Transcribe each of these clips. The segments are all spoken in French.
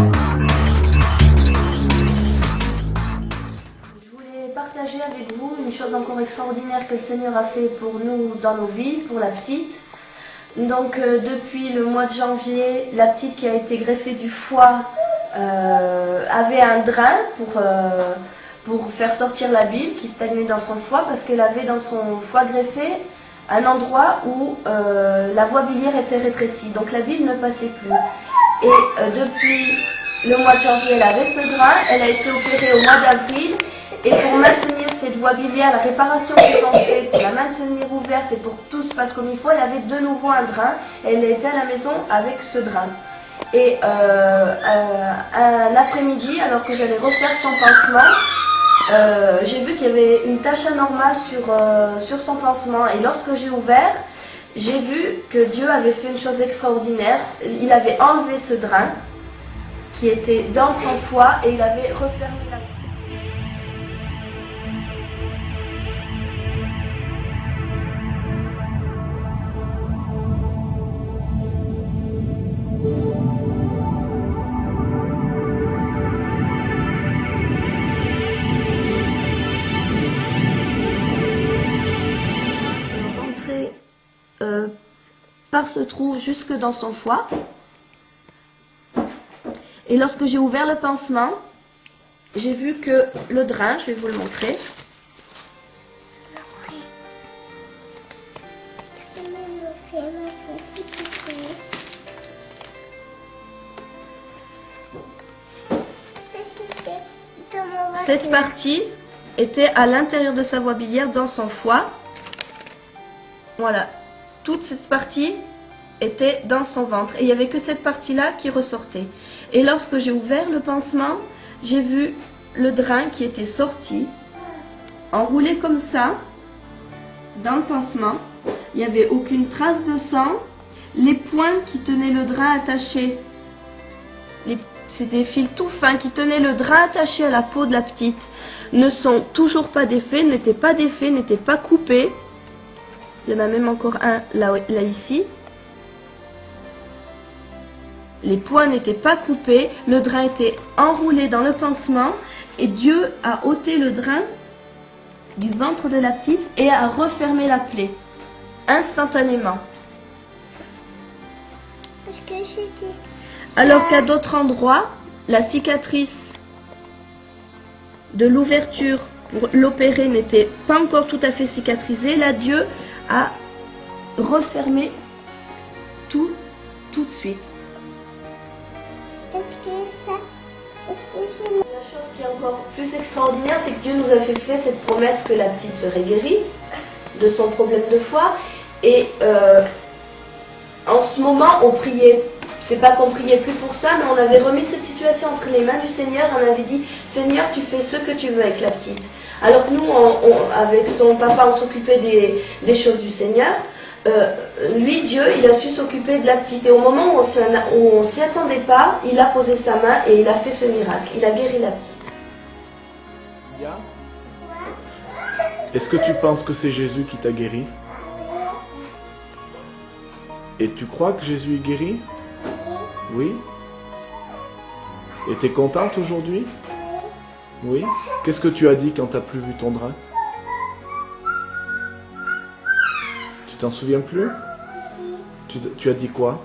Je voulais partager avec vous une chose encore extraordinaire que le Seigneur a fait pour nous dans nos vies, pour la petite. Donc depuis le mois de janvier, la petite qui a été greffée du foie avait un drain pour faire sortir la bile qui stagnait dans son foie parce qu'elle avait dans son foie greffé un endroit où la voie biliaire était rétrécie, donc la bile ne passait plus. Et depuis le mois de janvier, elle avait ce drain, elle a été opérée au mois d'avril. Et pour maintenir cette voie biliaire, la réparation qu'ils ont fait, pour la maintenir ouverte et pour que tout se passe comme il faut, elle avait de nouveau un drain. Et elle était à la maison avec ce drain. Et un après-midi, alors que j'allais refaire son pansement, j'ai vu qu'il y avait une tache anormale sur son pansement. Et lorsque j'ai ouvert, j'ai vu que Dieu avait fait une chose extraordinaire. Il avait enlevé ce drain qui était dans son foie et il avait refermé la... Rentrer par ce trou jusque dans son foie. Et lorsque j'ai ouvert le pansement, j'ai vu que le drain, je vais vous le montrer. Cette partie était à l'intérieur de sa voie biliaire dans son foie. Voilà, toute cette partie était dans son ventre et il n'y avait que cette partie-là qui ressortait. Et lorsque j'ai ouvert le pansement, j'ai vu le drain qui était sorti, enroulé comme ça, dans le pansement. Il n'y avait aucune trace de sang. Les points qui tenaient le drain attaché, c'est des fils tout fins qui tenaient le drain attaché à la peau de la petite, ne sont toujours pas défaits, n'étaient pas coupés. Il y en a même encore un là ici. Les points n'étaient pas coupés, le drain était enroulé dans le pansement et Dieu a ôté le drain du ventre de la petite et a refermé la plaie instantanément. Alors qu'à d'autres endroits, la cicatrice de l'ouverture pour l'opérer n'était pas encore tout à fait cicatrisée, là Dieu a refermé tout de suite. La chose qui est encore plus extraordinaire, c'est que Dieu nous a fait cette promesse que la petite serait guérie de son problème de foie. Et en ce moment, on priait, c'est pas qu'on priait plus pour ça, mais on avait remis cette situation entre les mains du Seigneur. On avait dit, Seigneur, tu fais ce que tu veux avec la petite. Alors que nous, avec son papa, on s'occupait des choses du Seigneur. Lui, Dieu, il a su s'occuper de la petite. Et au moment où on s'y attendait pas, il a posé sa main et il a fait ce miracle. Il a guéri la petite. Est-ce que tu penses que c'est Jésus qui t'a guéri? Et tu crois que Jésus est guéri? Oui. Et tu es contente aujourd'hui? Oui. Qu'est-ce que tu as dit quand tu n'as plus vu ton drain? Tu t'en souviens plus? Tu as dit quoi?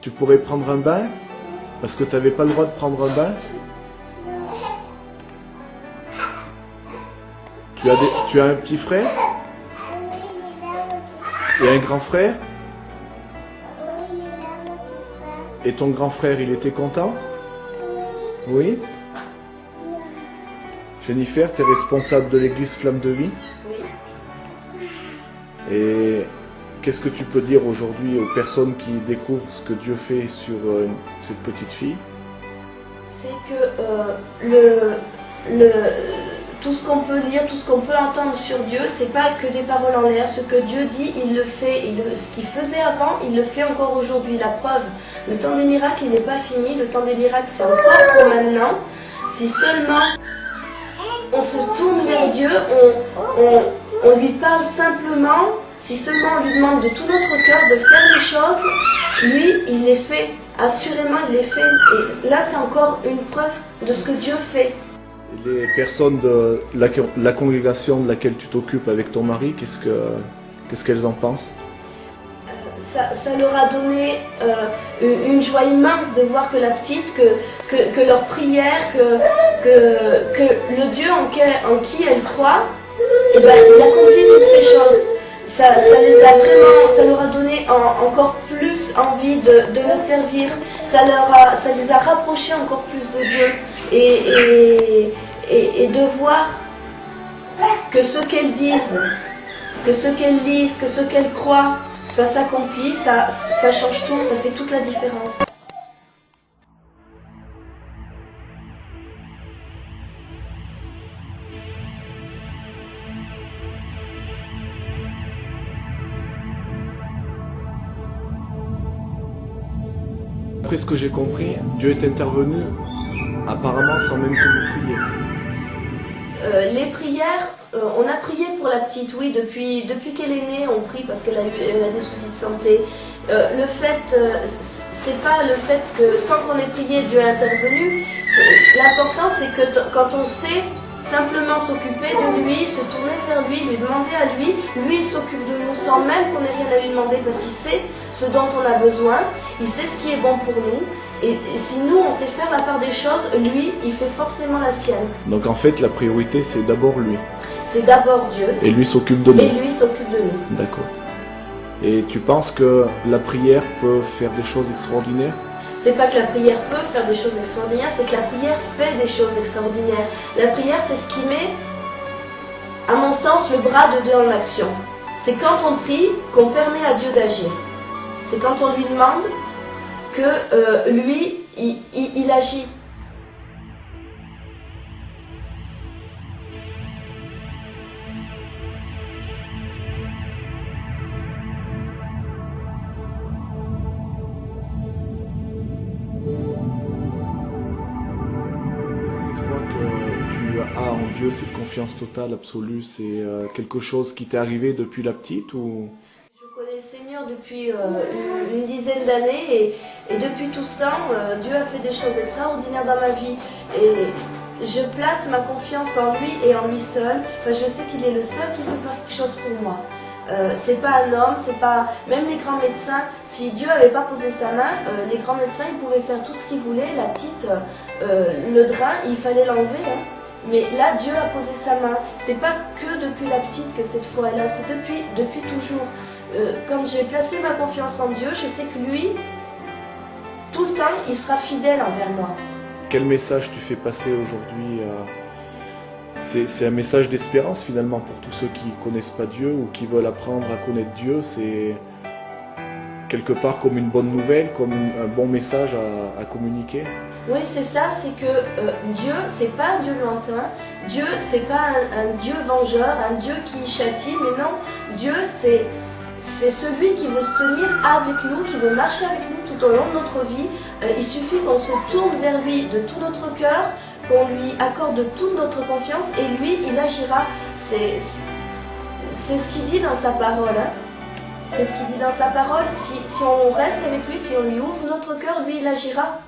Tu pourrais prendre un bain? Parce que tu n'avais pas le droit de prendre un bain? Tu as un petit frère? Et un grand frère? Et ton grand frère, il était content? Oui? Jennifer, tu es responsable de l'église Flamme de Vie? Oui. Et qu'est-ce que tu peux dire aujourd'hui aux personnes qui découvrent ce que Dieu fait sur cette petite fille? C'est que tout ce qu'on peut lire, tout ce qu'on peut entendre sur Dieu, c'est pas que des paroles en l'air. Ce que Dieu dit, il le fait. Ce qu'il faisait avant, il le fait encore aujourd'hui. La preuve, le temps des miracles, il n'est pas fini. Le temps des miracles, c'est encore pour maintenant. Si seulement on se tourne vers Dieu, on lui parle simplement, Si seulement on lui demande de tout notre cœur de faire les choses, lui, il les fait. Assurément, il les fait. Et là, c'est encore une preuve de ce que Dieu fait. Les personnes de la congrégation de laquelle tu t'occupes avec ton mari, qu'est-ce qu'elles en pensent? Ça leur a donné une joie immense de voir que la petite, que leur prière, que le Dieu en qui elle croit, eh ben, il accomplit toutes ces choses. Ça leur a donné encore plus envie de le servir. Ça les a rapprochés encore plus de Dieu. Et de voir que ce qu'elles disent, que ce qu'elles lisent, que ce qu'elles croient, ça s'accomplit, ça change tout, ça fait toute la différence. Après ce que j'ai compris, Dieu est intervenu apparemment sans même que vous priez. Les prières, on a prié pour la petite, oui, depuis qu'elle est née, on prie parce qu'elle a des soucis de santé. Le fait, c'est pas le fait que sans qu'on ait prié, Dieu est intervenu. L'important, c'est que quand on sait simplement s'occuper de lui, se tourner vers lui, lui demander à lui, il s'occupe de nous sans même qu'on ait rien à lui demander parce qu'il sait ce dont on a besoin, il sait ce qui est bon pour nous. Et si nous, on sait faire la part des choses, lui, il fait forcément la sienne. Donc en fait, la priorité, c'est d'abord lui. C'est d'abord Dieu. Et lui s'occupe de nous. Et lui s'occupe de nous. D'accord. Et tu penses que la prière peut faire des choses extraordinaires? C'est pas que la prière peut faire des choses extraordinaires, c'est que la prière fait des choses extraordinaires. La prière, c'est ce qui met, à mon sens, le bras de Dieu en action. C'est quand on prie qu'on permet à Dieu d'agir. C'est quand on lui demande que lui, il agit. Cette fois que tu as en Dieu cette confiance totale, absolue, c'est quelque chose qui t'est arrivé depuis la petite ou... Je connais le Seigneur depuis une dizaine d'années et depuis tout ce temps, Dieu a fait des choses extraordinaires dans ma vie et je place ma confiance en lui et en lui seul parce que je sais qu'il est le seul qui peut faire quelque chose pour moi. C'est pas un homme, c'est pas... Même les grands médecins, si Dieu n'avait pas posé sa main, les grands médecins ils pouvaient faire tout ce qu'ils voulaient, la petite, le drain, il fallait l'enlever. Hein. Mais là, Dieu a posé sa main. C'est pas que depuis la petite que cette foi est là, c'est depuis toujours. Quand j'ai placé ma confiance en Dieu, je sais que lui, tout le temps, il sera fidèle envers moi. Quel message tu fais passer aujourd'hui C'est un message d'espérance finalement pour tous ceux qui ne connaissent pas Dieu ou qui veulent apprendre à connaître Dieu. C'est quelque part comme une bonne nouvelle, comme un bon message à communiquer. Oui, c'est ça, c'est que Dieu, c'est pas un Dieu lointain. Dieu, c'est pas un Dieu vengeur, un Dieu qui châtie, mais non, Dieu, c'est celui qui veut se tenir avec nous, qui veut marcher avec nous tout au long de notre vie. Il suffit qu'on se tourne vers lui de tout notre cœur, qu'on lui accorde toute notre confiance et lui, il agira. C'est ce qu'il dit dans sa parole. Hein. C'est ce qu'il dit dans sa parole. Si on reste avec lui, si on lui ouvre notre cœur, lui, il agira.